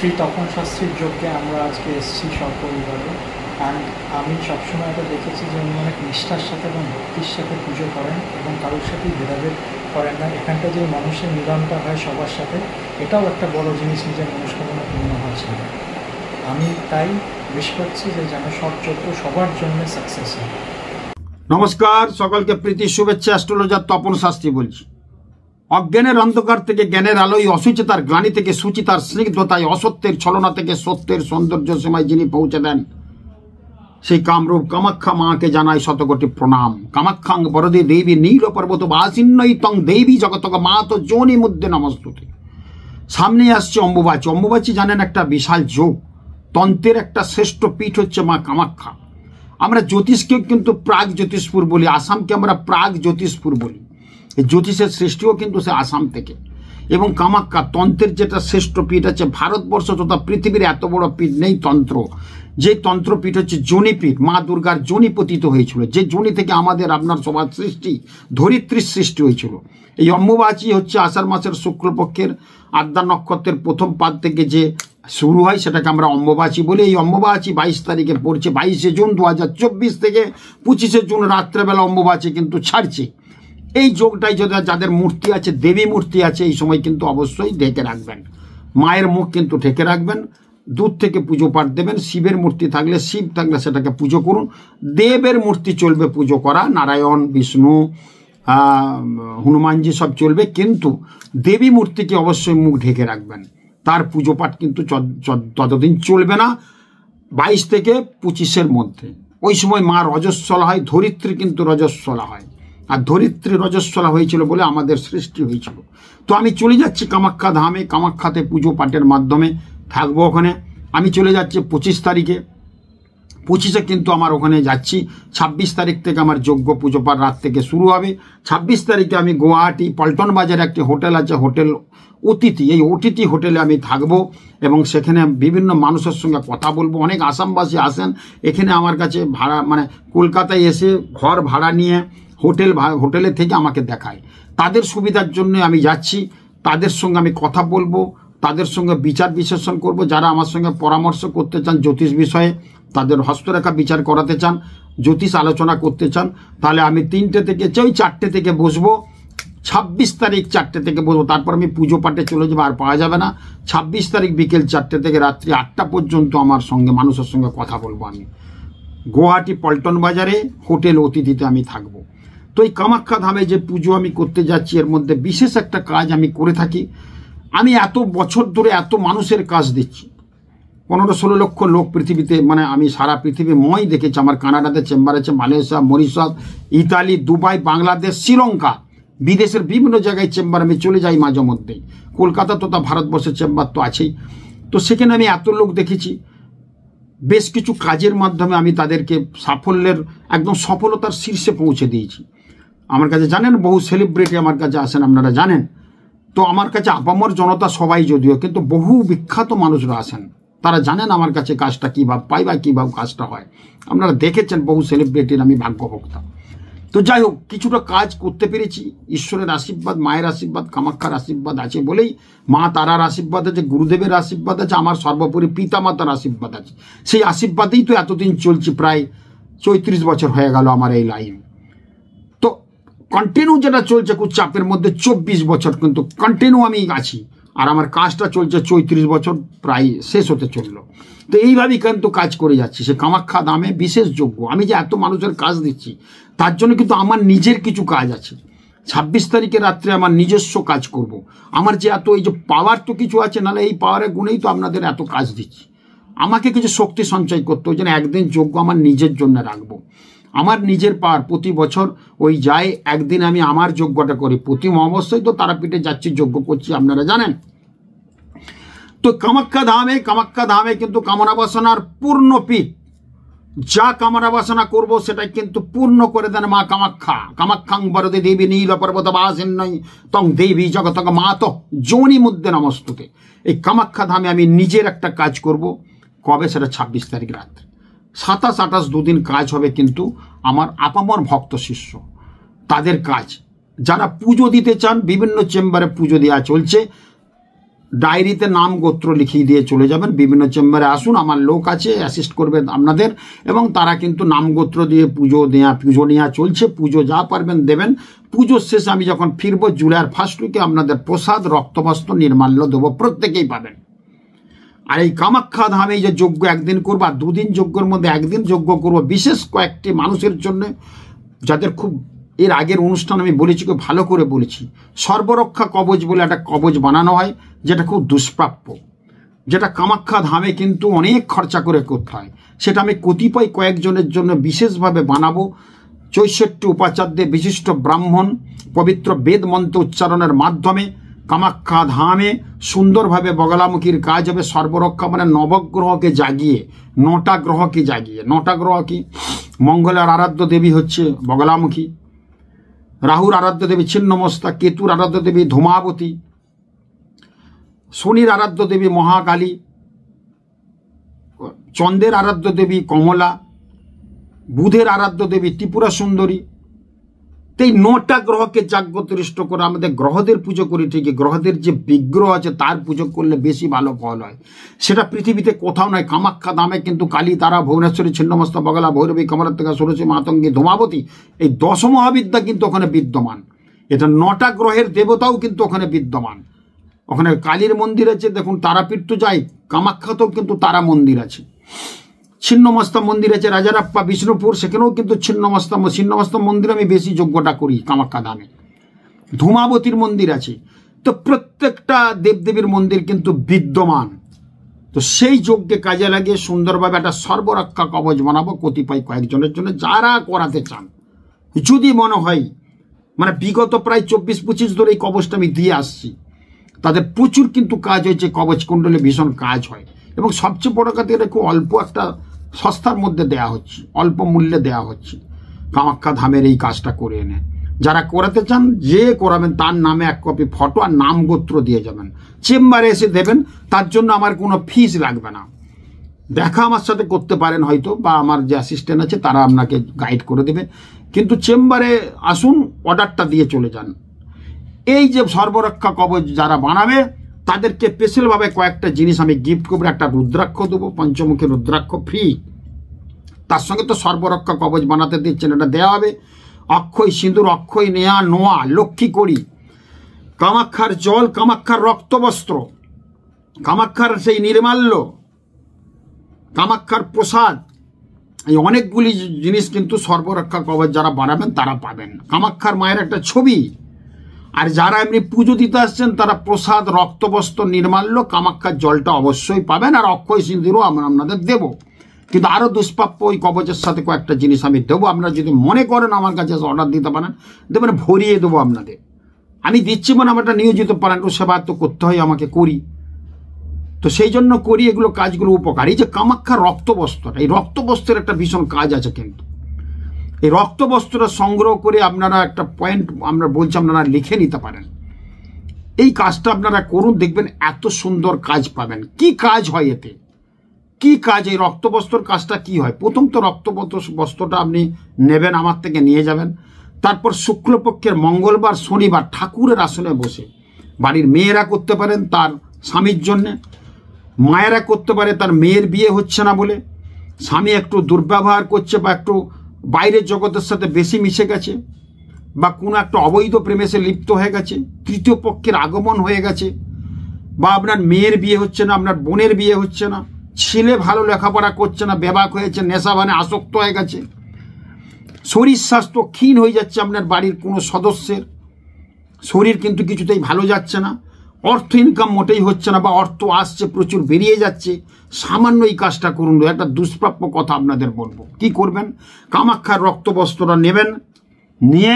শ্রী তপন শাস্ত্রীর যজ্ঞে আমরা আজকে এসেছি সপরিবারে। অ্যান্ড আমি সবসময় এটা দেখেছি যে উনি অনেক নিষ্ঠার সাথে এবং ভক্তির সাথে পুজো করেন এবং কারোর সাথেই ভেদাভেদ করেন না। এখানটা যে মানুষের মিলনটা হয় সবার সাথে, এটাও একটা বড় জিনিস, নিজের মনস্কামনা পূর্ণ হয়েছে। আমি তাই উইশ করছি যে যেন সব যজ্ঞ সবার জন্য সাকসেস হয়। নমস্কার, সকলকে প্রীতি শুভেচ্ছা। অ্যাস্ট্রোলজার তপন শাস্ত্রী বলছি। অজ্ঞানের অন্ধকার থেকে জ্ঞানের আলোয়, অসুচিতার গ্লানি থেকে সুচিতার স্নিগ্ধতায়, অসত্যের ছলনা থেকে সত্যের সৌন্দর্য সীমায় যিনি পৌঁছে দেন, সেই কামরূপ কামাখ্যা মাকে জানাই শতকোটি প্রণাম। কামাখ্যাং বরদে দেবী নীল পর্বত বাসিন্নই তং দেবী জগতক মাত যোনি মুদ্দে নমস্তুতে। সামনে আসছে অম্বুবাচী। অম্বুবাচী জানেন একটা বিশাল যোগ, তন্ত্রের একটা শ্রেষ্ঠ পীঠ হচ্ছে মা কামাখ্যা। আমরা জ্যোতিষকে কিন্তু প্রাগ জ্যোতিষপুর বলি, আসামকে আমরা প্রাগ জ্যোতিষপুর বলি। এই জ্যোতিষের সৃষ্টিও কিন্তু সে আসাম থেকে। এবং কামাখ্যা তন্ত্রের যেটা শ্রেষ্ঠ পীঠ আছে, ভারতবর্ষ তথা পৃথিবীর এত বড় পীঠ নেই তন্ত্র। যে তন্ত্রপীঠ হচ্ছে যোনিপীঠ, মা দুর্গার যোনি পতিত হয়েছিল, যে যোনি থেকে আমাদের আপনার সবার সৃষ্টি, ধরিত্রীর সৃষ্টি হয়েছিল। এই অম্বুবাচী হচ্ছে আষাঢ় মাসের শুক্লপক্ষের আদ্যা নক্ষত্রের প্রথম পাদ থেকে যে শুরু হয়, সেটাকে আমরা অম্বুবাচী বলি। এই অম্বুবাচী 22 তারিখে পড়ছে, 22শে জুন 2024 থেকে 25শে জুন রাত্রেবেলা অম্বুবাচী কিন্তু ছাড়ছে। এই যোগটাই যদি যাদের মূর্তি আছে, দেবী মূর্তি আছে, এই সময় কিন্তু অবশ্যই ঢেকে রাখবেন। মায়ের মুখ কিন্তু ঢেকে রাখবেন, দূর থেকে পুজো পাঠ দেবেন। শিবের মূর্তি থাকলে, শিব থাকলে সেটাকে পুজো করুন। দেবের মূর্তি চলবে পুজো করা, নারায়ণ, বিষ্ণু, হনুমানজি সব চলবে, কিন্তু দেবী মূর্তিকে অবশ্যই মুখ ঢেকে রাখবেন। তার পুজো পাঠ কিন্তু ততদিন চলবে না, 22 থেকে 25-এর মধ্যে। ওই সময় মা রজস্বলা হয়, ধরিত্রী কিন্তু রজস্বলা হয়। আর ধরিত্রী রজস্বলা হয়েছিল বলে আমাদের সৃষ্টি হয়েছিল। তো আমি চলে যাচ্ছি কামাখ্যা ধামে, কামাখ্যাতে পুজো পাঠের মাধ্যমে থাকবো ওখানে। আমি চলে যাচ্ছি 25 তারিখে, 25-এ কিন্তু আমার ওখানে যাচ্ছি। 26 তারিখ থেকে আমার যজ্ঞ পুজো পাঠ রাত থেকে শুরু হবে। 26 তারিখে আমি গুয়াহাটি পল্টন বাজারে একটি হোটেল আছে, হোটেল অতিথি, এই অতিথি হোটেলে আমি থাকবো এবং সেখানে বিভিন্ন মানুষের সঙ্গে কথা বলবো। অনেক আসামবাসী আসেন এখানে আমার কাছে ভাড়া, মানে কলকাতায় এসে ঘর ভাড়া নিয়ে হোটেলে থেকে আমাকে দেখায়। তাদের সুবিধার জন্য আমি যাচ্ছি, তাদের সঙ্গে আমি কথা বলবো, তাদের সঙ্গে বিচার বিশ্লেষণ করব। যারা আমার সঙ্গে পরামর্শ করতে চান জ্যোতিষ বিষয়ে, তাদের হস্তরেখা বিচার করাতে চান, জ্যোতিষ আলোচনা করতে চান, তাহলে আমি 3টে থেকে 4টে থেকে বসবো। 26 তারিখ 4টে থেকে বসবো, তারপর আমি পুজো পাঠে চলে যাবো, আর পাওয়া যাবে না। 26 তারিখ বিকেল 4টে থেকে রাত্রি 8টা পর্যন্ত আমার সঙ্গে মানুষের সঙ্গে কথা বলবো। আমি গুয়াহাটি পল্টন বাজারে হোটেল অতিথিতে আমি থাকবো। তো এই কামাখ্যা ধামে যে পুজো আমি করতে যাচ্ছি, এর মধ্যে বিশেষ একটা কাজ আমি করে থাকি। আমি এত বছর ধরে এত মানুষের কাজ দিচ্ছি, 15-16 লক্ষ লোক পৃথিবীতে, মানে আমি সারা পৃথিবীময় দেখেছি। আমার কানাডাতে চেম্বার আছে, Malaysia, Mauritius, Italy, Dubai, Bangladesh, Sri Lanka, বিদেশের বিভিন্ন জায়গায় চেম্বার আমি চলে যাই মাঝে মধ্যেই। কলকাতা তথা ভারতবর্ষের চেম্বার তো আছেই। তো সেখানে আমি এত লোক দেখেছি। বেশ কিছু কাজের মাধ্যমে আমি তাদেরকে সাফল্যের একদম সফলতার শীর্ষে পৌঁছে দিয়েছি। আমার কাছে জানেন বহু সেলিব্রিটি আমার কাছে আসেন, আপনারা জানেন। তো আমার কাছে আপামর জনতা সবাই যদিও, কিন্তু বহু বিখ্যাত মানুষরা আসেন, তারা জানেন আমার কাছে কাজটা কীভাবে পাই বা কীভাবে কাজটা হয়। আপনারা দেখেছেন বহু সেলিব্রিটির আমি ভাগ্যভোক্তা। তো যাই হোক, কিছুটা কাজ করতে পেরেছি। ঈশ্বরের আশীর্বাদ, মায়ের আশীর্বাদ, কামাখ্যার আশীর্বাদ আছে বলেই, মা তারার আশীর্বাদ আছে, গুরুদেবের আশীর্বাদ আছে, আমার সর্বোপরি পিতামাতার আশীর্বাদ আছে। সেই আশীর্বাদেই তো এতদিন চলছি, প্রায় 34 বছর হয়ে গেল আমার এই লাইন। তো কন্টিনিউ যেটা চলছে খুব চাপের মধ্যে, 24 বছর কিন্তু কন্টিনিউ আমি আছি। আর আমার কাজটা চলছে 34 বছর, প্রায় শেষ হতে চললো। তো এইভাবেই কিন্তু কাজ করে যাচ্ছি। সে কামাখ্যা ধামে বিশেষ যোগ্য, আমি যে এত মানুষের কাজ দিচ্ছি তার জন্য কিন্তু আমার নিজের কিছু কাজ আছে। 26 তারিখে রাত্রে আমার নিজস্ব কাজ করব। আমার যে এত এই যে পাওয়ার তো কিছু আছে, নাহলে এই পাওয়ারের গুণেই তো আপনাদের এত কাজ দিচ্ছি। আমাকে কিছু শক্তি সঞ্চয় করতে, ওই জন্য একদিন যোগ্য আমার নিজের জন্য রাখবো। আমার নিজের পাওয়ার প্রতি বছর ওই যায়, একদিন আমি আমার যজ্ঞটা করি। প্রতি অবশ্যই তো তারাপীঠে যাচ্ছি, যজ্ঞ করছি, আপনারা জানেন। তো কামাখ্যা ধামে কিন্তু কামনা বাসনার পূর্ণ পীঠ। যা কামনা বাসনা করবো সেটাই কিন্তু পূর্ণ করে দেন মা কামাখ্যা। কামাখ্যাং বরদে দেবী নীল পর্বত বাসিন্নই তং দেবী জগতক মাত যোনি মুদ্দে নমস্তুতে। এই কামাখ্যা ধামে আমি নিজের একটা কাজ করব। কবে? সেটা 26 তারিখ রাত্রে। 27, 28 দুদিন কাজ হবে, কিন্তু আমার আপামর ভক্ত শিষ্য তাদের কাজ। যারা পুজো দিতে চান, বিভিন্ন চেম্বারে পুজো দেওয়া চলছে। ডায়েরিতে নাম গোত্র লিখিয়ে দিয়ে চলে যাবেন। বিভিন্ন চেম্বারে আসুন, আমার লোক আছে, অ্যাসিস্ট করবে আপনাদের, এবং তারা কিন্তু নাম গোত্র দিয়ে পুজো নেওয়া চলছে। পুজো যা পারবেন দেবেন। পুজোর শেষে আমি যখন ফিরবো জুলাইয়ের ফার্স্ট উইকে আপনাদের প্রসাদ, রক্তবস্ত্র, নির্মাল্য দেবো, প্রত্যেকেই পাবেন। আর এই কামাখ্যা ধামে যে যজ্ঞ একদিন করবো, আর 2 দিন যজ্ঞের মধ্যে একদিন যজ্ঞ করবো বিশেষ কয়েকটি মানুষের জন্য, যাদের খুব, এর আগের অনুষ্ঠান আমি বলেছি, খুব ভালো করে বলেছি, সর্বরক্ষা কবচ বলে একটা কবচ বানানো হয়, যেটা খুব দুষ্প্রাপ্য, যেটা কামাখ্যা ধামে কিন্তু অনেক খরচা করে করতে হয়। সেটা আমি কতিপয় কয়েকজনের জন্য বিশেষভাবে বানাবো। 64 উপাচার্যের বিশিষ্ট ব্রাহ্মণ পবিত্র বেদ মন্ত্র উচ্চারণের মাধ্যমে কামাখ্যা ধামে সুন্দরভাবে বগলামুখীর কাজ হবে। সর্বরক্ষা মানে নবগ্রহকে জাগিয়ে, 9টা গ্রহকে জাগিয়ে। 9টা গ্রহ কি? মঙ্গলের আরাধ্য দেবী হচ্ছে বগলামুখী, রাহুর আরাধ্য দেবী ছিন্নমস্তা, কেতুর আরাধ্য দেবী ধূমাবতী, শনির আরাধ্য দেবী মহাকালী, চন্দ্রের আরাধ্য দেবী কমলা, বুধের আরাধ্য দেবী ত্রিপুরা সুন্দরী। এই 9টা গ্রহকে জাগ্রত করে আমাদের গ্রহদের পুজো করি ঠিকই, গ্রহদের যে বিগ্রহ আছে তার পুজো করলে বেশি ভালো ফল হয়। সেটা পৃথিবীতে কোথাও নয়, কামাখ্যা ধামে কিন্তু কালী, তারা, ভুবনেশ্বরী, ছিন্নমস্তা, বগলা, ভৈরবী, কমলাত্মিকা, ষোড়শী, মাতঙ্গী, ধূমাবতী, এই 10 মহাবিদ্যা কিন্তু ওখানে বিদ্যমান। এটা 9টা গ্রহের দেবতাও কিন্তু ওখানে বিদ্যমান। ওখানে কালীর মন্দির আছে, দেখুন তারাপীঠ তো যাই, কামাখ্যাতেও কিন্তু তারা মন্দির আছে। ছিন্নমস্তা মন্দির আছে রাজারাপ্পা, বিষ্ণুপুর, সেখানেও কিন্তু ছিন্নমস্তা মন্দির আমি বেশি যজ্ঞটা করি কামাখ্যা ধামে। ধূমাবতীর মন্দির আছে। তো প্রত্যেকটা দেবদেবীর মন্দির কিন্তু বিদ্যমান। তো সেই যজ্ঞে কাজে লাগিয়ে সুন্দরভাবে একটা সর্বরক্ষা কবচ বানাবো কতিপয় কয়েকজনের জন্য, যারা করাতে চান। যদি মনে হয়, মানে বিগত প্রায় 24-25 ধরে এই কবচটা আমি দিয়ে আসছি, তাদের প্রচুর কিন্তু কাজ হয়েছে, কবচ কুণ্ডলে ভীষণ কাজ হয়। এবং সবচেয়ে বড় কথা, এটা খুব অল্প একটা সস্তার মধ্যে দেয়া হচ্ছে, অল্প মূল্যে দেয়া হচ্ছে। কামাখ্যা ধামের এই কাজটা করে এনে যারা করাতে চান, যে করাবেন তার নামে 1 কপি ফটো আর নাম গোত্র দিয়ে যাবেন, চেম্বারে এসে দেবেন। তার জন্য আমার কোনো ফিস লাগবে না। দেখা আমার সাথে করতে পারেন হয়তো, বা আমার যে অ্যাসিস্ট্যান্ট আছে তারা আপনাকে গাইড করে দেবে, কিন্তু চেম্বারে আসুন, অর্ডারটা দিয়ে চলে যান। এই যে সর্বরক্ষা কবচ যারা বানাবে তাদেরকে স্পেশালভাবে কয়েকটা জিনিস আমি গিফট করবো। একটা রুদ্রাক্ষ দেবো, পঞ্চমুখী রুদ্রাক্ষ ফ্রি। তার সঙ্গে তো সর্বরক্ষা কবচ বানাতে দিচ্ছেন, এটা দেওয়া হবে। অক্ষয় সিঁদুর, অক্ষয় নেয়া, নোয়া, লক্ষ্মী করি, কামাখ্যার জল, কামাখ্যার রক্তবস্ত্র, কামাখ্যার সেই নির্মাল্য, কামাখ্যার প্রসাদ, এই অনেকগুলি জিনিস কিন্তু সর্বরক্ষা কবচ যারা বানাবেন তারা পাবেন। কামাখ্যার মায়ের একটা ছবি। আর যারা এমনি পুজো দিতে আসছেন তারা প্রসাদ, রক্তবস্ত্র, নির্মাল্য, কামাখ্যার জলটা অবশ্যই পাবেন। আর অক্ষয় সিঁদুরও আমরা আপনাদের দেবো। কিন্তু আরও দুষ্প্রাপ্য ওই কবচের সাথে কয়েকটা জিনিস আমি দেবো। আপনারা যদি মনে করেন আমার কাছে অর্ডার দিতে পারেন, দেবেন, ভরিয়ে দেবো আপনাদের। আমি দিচ্ছি মানে আমার একটা নিয়োজিত পারেন, সেবা তো করতে হয়, আমাকে করি, তো সেই জন্য করি এগুলো কাজগুলো উপকার। এই যে কামাখ্যার রক্তবস্ত্রটা, এই রক্তবস্ত্রের একটা ভীষণ কাজ আছে। কিন্তু এই রক্তবস্ত্রটা সংগ্রহ করে আপনারা একটা পয়েন্ট আমরা বলছি, আপনারা লিখে নিতে পারেন। এই কাজটা আপনারা করুন, দেখবেন এত সুন্দর কাজ পাবেন। কি কাজ হয় এতে, কি কাজ? এই রক্তবস্ত্রর কাজটা কি হয়? প্রথম তো বস্ত্রটা আপনি নেবেন, আমার থেকে নিয়ে যাবেন। তারপর শুক্লপক্ষের মঙ্গলবার, শনিবার ঠাকুরের আসনে বসে, বাড়ির মেয়েরা করতে পারেন তার স্বামীর জন্যে, মায়েরা করতে পারে তার মেয়ের বিয়ে হচ্ছে না বলে, স্বামী একটু দুর্ব্যবহার করছে বা একটু বাইরের জগতের সাথে বেশি মিশে গেছে, বা কোনো একটা অবৈধ প্রেমে সে লিপ্ত হয়ে গেছে, তৃতীয় পক্ষের আগমন হয়ে গেছে, বা আপনার মেয়ের বিয়ে হচ্ছে না, আপনার বোনের বিয়ে হচ্ছে না, ছেলে ভালো লেখাপড়া করছে না, বেবাক হয়েছে, নেশাভানে আসক্ত হয়ে গেছে, শরীর স্বাস্থ্য ক্ষীণ হয়ে যাচ্ছে, আপনার বাড়ির কোনো সদস্যের শরীর কিন্তু কিছুতেই ভালো যাচ্ছে না, অর্থ ইনকাম মোটেই হচ্ছে না, বা অর্থ আসছে প্রচুর বেরিয়ে যাচ্ছে, সামান্য এই কাজটা করুন। একটা দুষ্প্রাপ্য কথা আপনাদের বলবো। কি করবেন? কামাখ্যার রক্তবস্ত্রটা নেবেন, নিয়ে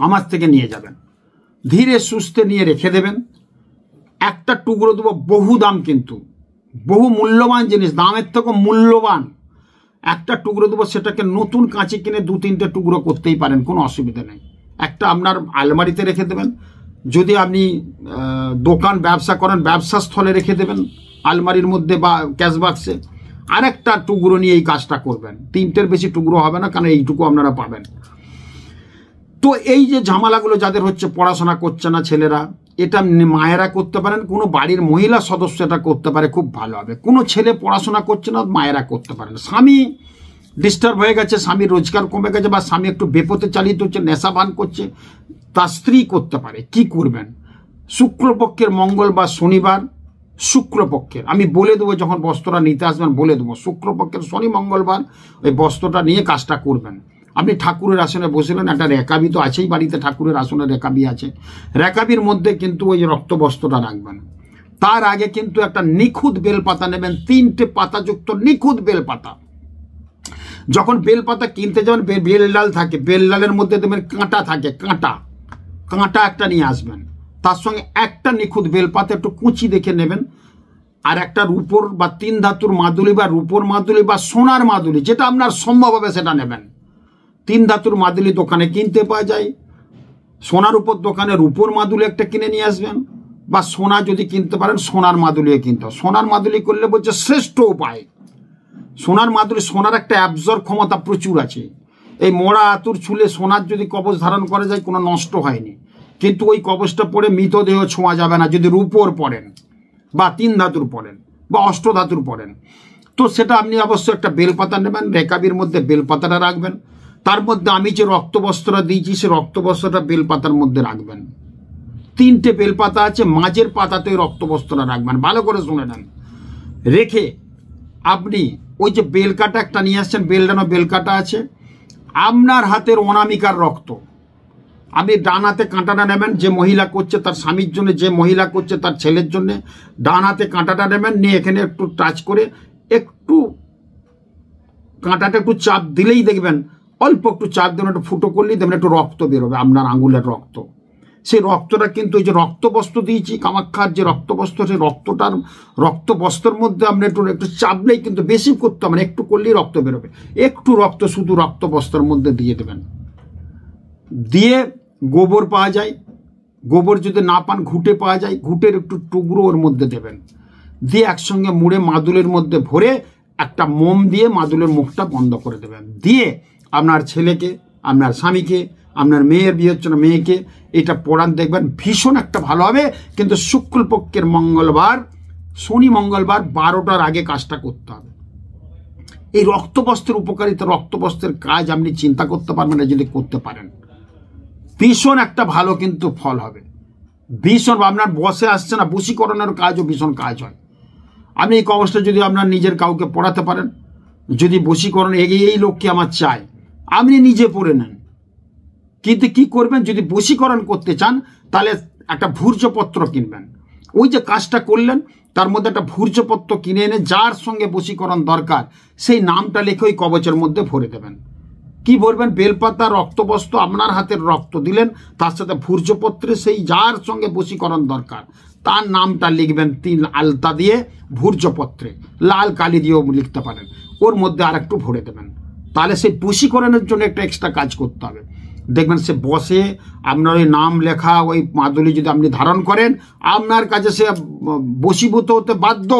আমার থেকে নিয়ে যাবেন, ধীরে সুস্থে নিয়ে রেখে দেবেন। একটা টুকরো দেবো, বহু দাম, কিন্তু বহু মূল্যবান জিনিস, দামের থেকে মূল্যবান একটা টুকরো দেবো। সেটাকে নতুন কাঁচি কিনে 2-3টে টুকরো করতেই পারেন, কোনো অসুবিধা নেই। একটা আপনার আলমারিতে রেখে দেবেন, যদি আপনি দোকান ব্যবসা করেন ব্যবসা স্থলে রেখে দেবেন আলমারির মধ্যে বা ক্যাশ বাক্সে। আরেকটা টুকরো নিয়ে এই কাজটা করবেন, 3টের বেশি টুকরো হবে না, কারণ এইটুকু আপনারা পাবেন। তো এই যে ঝামেলাগুলো যাদের হচ্ছে, পড়াশোনা করছে না ছেলেরা, এটা মায়েরা করতে পারেন, কোনো বাড়ির মহিলা সদস্য এটা করতে পারে, খুব ভালো হবে। কোনো ছেলে পড়াশোনা করছে না, মায়েরা করতে পারেন। স্বামী ডিস্টার্ব হয়ে গেছে, স্বামীর রোজগার কমে গেছে, বা স্বামী একটু বেপথে চালিত হচ্ছে, নেশাবান করছে, তার স্ত্রী করতে পারে। কি করবেন? শুক্লপক্ষের মঙ্গলবার, শনিবার, শুক্লপক্ষের আমি বলে দেবো, যখন বস্ত্রটা নিতে আসবেন বলে দেবো, শুক্লপক্ষের শনি মঙ্গলবার ওই বস্ত্রটা নিয়ে কাজটা করবেন। আপনি ঠাকুরের আসনে বসিলেন, একটা রেকাবি তো আছেই বাড়িতে, ঠাকুরের আসনে রেকাবি আছে, রেকাবির মধ্যে কিন্তু ওই রক্ত বস্ত্রটা রাখবেন। তার আগে কিন্তু একটা নিখুঁত বেলপাতা নেবেন, 3টে পাতাযুক্ত নিখুঁত বেলপাতা। যখন বেলপাতা কিনতে যাবেন, বেল ডাল থাকে, বেল ডালের মধ্যে দেবেন কাঁটা থাকে, কাঁটা একটা নিয়ে আসবেন। তার সঙ্গে একটা নিখুঁত বেলপাতা একটু কুচি দেখে নেবেন, আর একটা রূপোর বা 3 ধাতুর মাদুলি বা রূপোর মাদুলি বা সোনার মাদুলি, যেটা আপনার সম্ভব হবে সেটা নেবেন। 3 ধাতুর মাদুলি দোকানে কিনতে পাওয়া যায়, সোনার উপর দোকানে রূপোর মাদুলি একটা কিনে নিয়ে আসবেন, বা সোনা যদি কিনতে পারেন সোনার মাদুলিও কিনতে হবে। সোনার মাদুলি করলে বলছে শ্রেষ্ঠ উপায়। সোনার মাদুলি, সোনার একটা অ্যাবজর্ব ক্ষমতা প্রচুর আছে। এই মোড়া আতুর ছুলে সোনার যদি কবচ ধারণ করা যায়, কোনো নষ্ট হয়নি, কিন্তু ওই কবচটা পরে মৃতদেহ ছোঁয়া যাবে না যদি রূপোর পড়েন বা 3 ধাতুর পড়েন বা অষ্টধাতুর পড়েন। তো সেটা আপনি অবশ্যই একটা বেলপাতা নেবেন, রেকাবির মধ্যে বেলপাতাটা রাখবেন। তার মধ্যে আমি যে রক্তবস্ত্রটা দিয়েছি, সে রক্তবস্ত্রটা বেলপাতার মধ্যে রাখবেন। 3টে বেলপাতা আছে, মাঝের পাতাতে রক্তবস্ত্রটা রাখবেন। ভালো করে শুনে নেন। রেখে আপনি ওই যে বেলকাটা একটা নিয়ে আসছেন, বেলডানো বেলকাটা আছে, আপনার হাতের অনামিকার রক্ত, আপনি ডান হাতে কাঁটাটা নেবেন। যে মহিলা করছে তার স্বামীর জন্য, যে মহিলা করছে তার ছেলের জন্য, ডান হাতে কাঁটাটা নেবেন, নিয়ে এখানে একটু টাচ করে একটু কাঁটাটা একটু চাপ দিলেই দেখবেন, অল্প একটু চাপ দেবেন, একটু ফুটো করলেই দেখবেন একটু রক্ত বেরোবে, আপনার আঙুলের রক্ত। সেই রক্তটা কিন্তু ওই যে রক্তবস্ত্র দিয়েছি কামাখ্যার যে রক্তবস্ত্র, সেই রক্তবস্ত্রের মধ্যে আপনি একটু চাপলেই, কিন্তু বেশি করতে হবে না, একটু করলেই রক্ত বেরোবে। একটু রক্ত শুধু রক্তবস্ত্রের মধ্যে দিয়ে দেবেন। দিয়ে গোবর পাওয়া যায়, গোবর যদি না পান ঘুঁটে পাওয়া যায়, ঘুঁটের একটু টুকরো ওর মধ্যে দেবেন। দিয়ে একসঙ্গে মুড়ে মাদুলের মধ্যে ভরে একটা মোম দিয়ে মাদুলের মুখটা বন্ধ করে দেবেন। দিয়ে আপনার ছেলেকে, আপনার স্বামীকে, আপনার মেয়ের বিয়ে হচ্ছে না মেয়েকে এটা পড়ান, দেখবেন ভীষণ একটা ভালো হবে। কিন্তু শুক্লপক্ষের মঙ্গলবার, শনি মঙ্গলবার 12টার আগে কাজটা করতে হবে। এই রক্তবস্ত্রের উপকারিতা, রক্তবস্ত্রের কাজ আপনি চিন্তা করতে পারবেন না যদি করতে পারেন। ভীষণ একটা ভালো কিন্তু ফল হবে, ভীষণ। আপনার বসে আসছে না, বশীকরণের কাজও ভীষণ কাজ হয়। আপনি এই কবচটা যদি আপনার নিজের কাউকে পড়াতে পারেন, যদি বশীকরণ এই লোককে আমার চাই, আপনি নিজে পড়ে নেন। কিন্তু কি করবেন, যদি বশীকরণ করতে চান তাহলে একটা ভূর্জপত্র কিনবেন। ওই যে কাজটা করলেন তার মধ্যে একটা ভূর্জপত্র কিনে এনে যার সঙ্গে বশীকরণ দরকার সেই নামটা লিখে ওই কবচের মধ্যে ভরে দেবেন। কি ভরবেন? বেলপাতা, রক্তবস্ত্র, আপনার হাতের রক্ত দিলেন, তার সাথে ভূর্জপত্রে সেই যার সঙ্গে বশীকরণ দরকার তার নামটা লিখবেন 3 আলতা দিয়ে ভূর্জপত্রে, লাল কালি দিয়েও লিখতে পারেন, ওর মধ্যে আর একটু ভরে দেবেন। তাহলে সেই বশীকরণের জন্য একটা এক্সট্রা কাজ করতে হবে। দেখবেন সে বসে আপনার ওই নাম লেখা ওই মাদুলি যদি আপনি ধারণ করেন, আপনার কাছে সে বশীভূত হতে বাধ্য,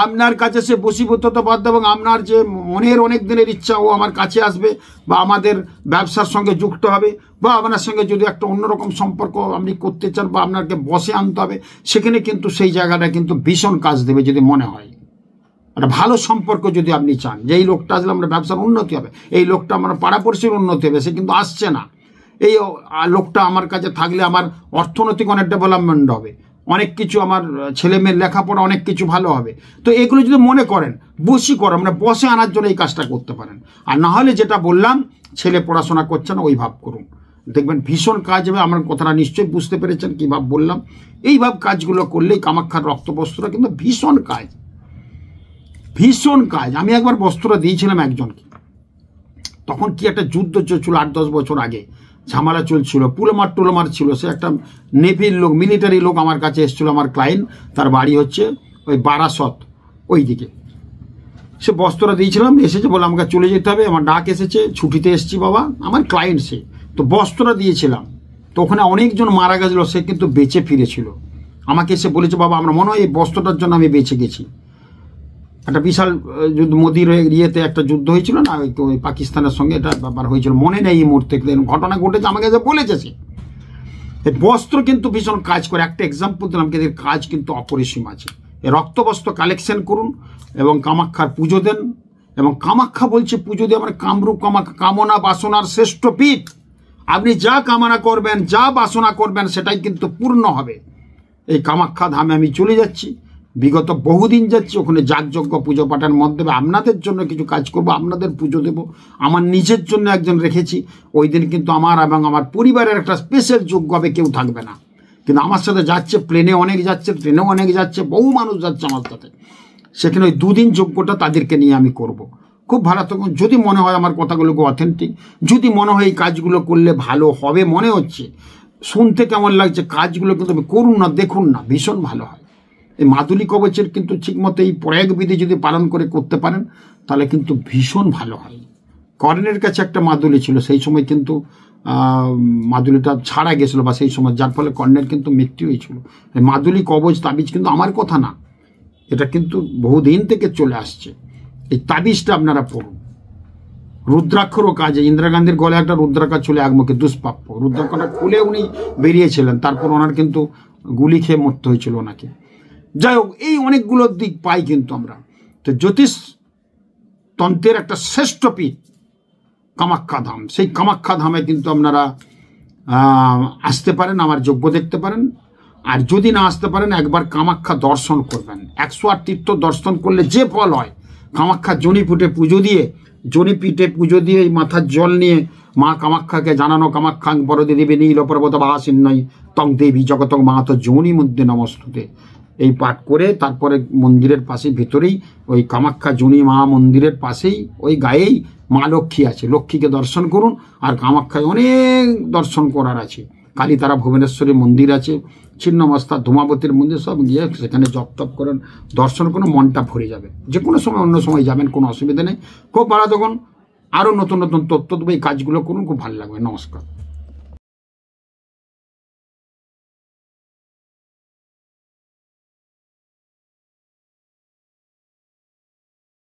আপনার কাছে সে বশীভূত হতে বাধ্য। এবং আপনার যে মনের অনেক দিনের ইচ্ছা ও আমার কাছে আসবে, বা আমাদের ব্যবসার সঙ্গে যুক্ত হবে, বা আপনার সঙ্গে যদি একটা অন্যরকম সম্পর্ক আপনি করতে চান, বা আপনাকে বসে আনতে হবে, সেখানে কিন্তু সেই জায়গাটা কিন্তু ভীষণ কাজ দেবে। যদি মনে হয় একটা ভালো সম্পর্ক যদি আপনি চান, যে এই লোকটা আসলে আমরা ব্যবসার উন্নতি হবে, এই লোকটা আমার পাড়াপড়শির উন্নতি হবে, সে কিন্তু আসছে না, এই লোকটা আমার কাছে থাকলে আমার অর্থনৈতিক অনেক ডেভেলপমেন্ট হবে, অনেক কিছু আমার ছেলে মেয়ের লেখাপড়া অনেক কিছু ভালো হবে। তো এগুলো যদি মনে করেন বশীকরণ, মানে বসে আনার জন্য এই কাজটা করতে পারেন। আর না হলে যেটা বললাম, ছেলে পড়াশোনা করছে না, ওই ভাব করুন, দেখবেন ভীষণ কাজ হবে। আমার কথাটা নিশ্চয়ই বুঝতে পেরেছেন কী ভাব বললাম। এইভাব কাজগুলো করলেই কামাখ্যার রক্তবস্ত্রটা কিন্তু ভীষণ কাজ, ভীষণ কাজ। আমি একবার বস্ত্রটা দিয়েছিলাম একজনকে, তখন কি একটা যুদ্ধ চলছিল 8-10 বছর আগে, ঝামেলা চলছিল, পুলমার ছিল। সে একটা নেভির লোক, মিলিটারি লোক আমার কাছে এসেছিল, আমার ক্লায়েন্ট, তার বাড়ি হচ্ছে ওই বারাসত ওই দিকে। সে বস্ত্রটা দিয়েছিলাম, এসেছে বলে আমাকে চলে যেতে হবে, আমার ডাক এসেছে, ছুটিতে এসেছি বাবা, আমার ক্লায়েন্ট সে। তো বস্ত্রটা দিয়েছিলাম, তো ওখানে অনেকজন মারা গেছিল, সে কিন্তু বেঁচে ফিরেছিল। আমাকে এসে বলেছে বাবা আমার মনে হয় এই বস্ত্রটার জন্য আমি বেঁচে গেছি। একটা বিশাল যুদ্ধ, মোদির ইয়েতে একটা যুদ্ধ হয়েছিল না ওই পাকিস্তানের সঙ্গে, এটা ব্যাপার হয়েছিল, মনে নেই এই মুহূর্তে, ঘটনা ঘটেছে, আমাকে এসে বলেছে সে। এই বস্ত্র কিন্তু ভীষণ কাজ করে। একটা এক্সাম্পল দিলাম, এদের কাজ কিন্তু অপরিসীম আছে। এই রক্তবস্ত্র কালেকশন করুন এবং কামাখ্যার পুজো দেন। এবং কামাখ্যা বলছে পুজো দিয়ে আমার কামরূপ কামাখ্যা কামনা বাসনার শ্রেষ্ঠ পীঠ। আপনি যা কামনা করবেন, যা বাসনা করবেন, সেটাই কিন্তু পূর্ণ হবে। এই কামাখ্যা ধামে আমি চলে যাচ্ছি, বিগত বহুদিন যাচ্ছি, ওখানে যাগযজ্ঞ পুজো পাঠের মধ্যে আপনাদের জন্য কিছু কাজ করব, আপনাদের পুজো দেব। আমার নিজের জন্য একজন রেখেছি, ওই দিন কিন্তু আমার এবং আমার পরিবারের একটা স্পেশাল যোগ্য হবে, কেউ থাকবে না। কিন্তু আমার সাথে যাচ্ছে, প্লেনে অনেক যাচ্ছে, ট্রেনেও অনেক যাচ্ছে, বহু মানুষ যাচ্ছে আমার সাথে। সেখানে ওই দুদিন যোগ্যটা তাদেরকে নিয়ে আমি করব। খুব ভালো তখন যদি মনে হয় আমার কথাগুলোকে অথেন্টিক, যদি মনে হয় এই কাজগুলো করলে ভালো হবে, মনে হচ্ছে শুনতে কেমন লাগছে, কাজগুলো কিন্তু করুন না, দেখুন না, ভীষণ ভালো হয়। এই মাদুলি কবচের কিন্তু ঠিকমতো এই প্রয়োগবিধি যদি পালন করে করতে পারেন, তাহলে কিন্তু ভীষণ ভালো হয়। কর্ণের কাছে একটা মাদুলি ছিল, সেই সময় কিন্তু মাদুলিটা ছাড়া গেছিলো, বা সেই সময় যার ফলে কর্ণের কিন্তু মৃত্যু হয়েছিল। এই মাদুলি কবচ তাবিজ কিন্তু আমার কথা না, এটা কিন্তু বহুদিন থেকে চলে আসছে। এই তাবিজটা আপনারা পড়ুন। রুদ্রাক্ষরও কাজে, ইন্দিরা গান্ধীর গলায় একটা রুদ্রাক্ষর ছিল একমুখে, দুষ্প্রাপ্য। রুদ্রাক্ষরটা খুলে উনি বেরিয়েছিলেন, তারপর ওনার কিন্তু গুলি খেয়ে মরতে হয়েছিল ওনাকে। যাই হোক, এই অনেকগুলো দিক পাই কিন্তু আমরা। তো জ্যোতিষ তন্ত্রের একটা শ্রেষ্ঠ পীঠ কামাখ্যা ধাম। সেই কামাখ্যা ধামে কিন্তু আপনারা আসতে পারেন, আমার যজ্ঞ দেখতে পারেন। আর যদি না আসতে পারেন, একবার কামাখ্যা দর্শন করবেন। 108 তীর্থ দর্শন করলে যে ফল হয়, কামাখ্যা জনিপুটে পুজো দিয়ে, জনিপীঠে পুজো দিয়ে মাথার জল নিয়ে মা কামাখ্যাকে জানানো, কামাখ্যা বরদে দেবী নীল পর্বত বাসিন্নয় তং দেবী জগতং মাহাত জনি মধ্যে নমস্তুতে, এই পাঠ করে তারপরে মন্দিরের পাশে ভেতরেই ওই কামাখ্যা জনি মা মন্দিরের পাশেই ওই গায়েই মা লক্ষ্মী আছে, লক্ষ্মীকে দর্শন করুন। আর কামাখ্যায় অনেক দর্শন করার আছে, কালীতারা ভুবনেশ্বরী মন্দির আছে, ছিন্নমস্তা ধূমাবতীর মন্দির, সব গিয়ে সেখানে জপ তপ করেন, দর্শন করুন, মনটা ভরে যাবে। যে কোনো সময় অন্য সময় যাবেন, কোনো অসুবিধা নেই। খুব ভালো, তখন আরও নতুন নতুন তথ্য দেবো, এই কাজগুলো করুন, খুব ভালো লাগবে। নমস্কার।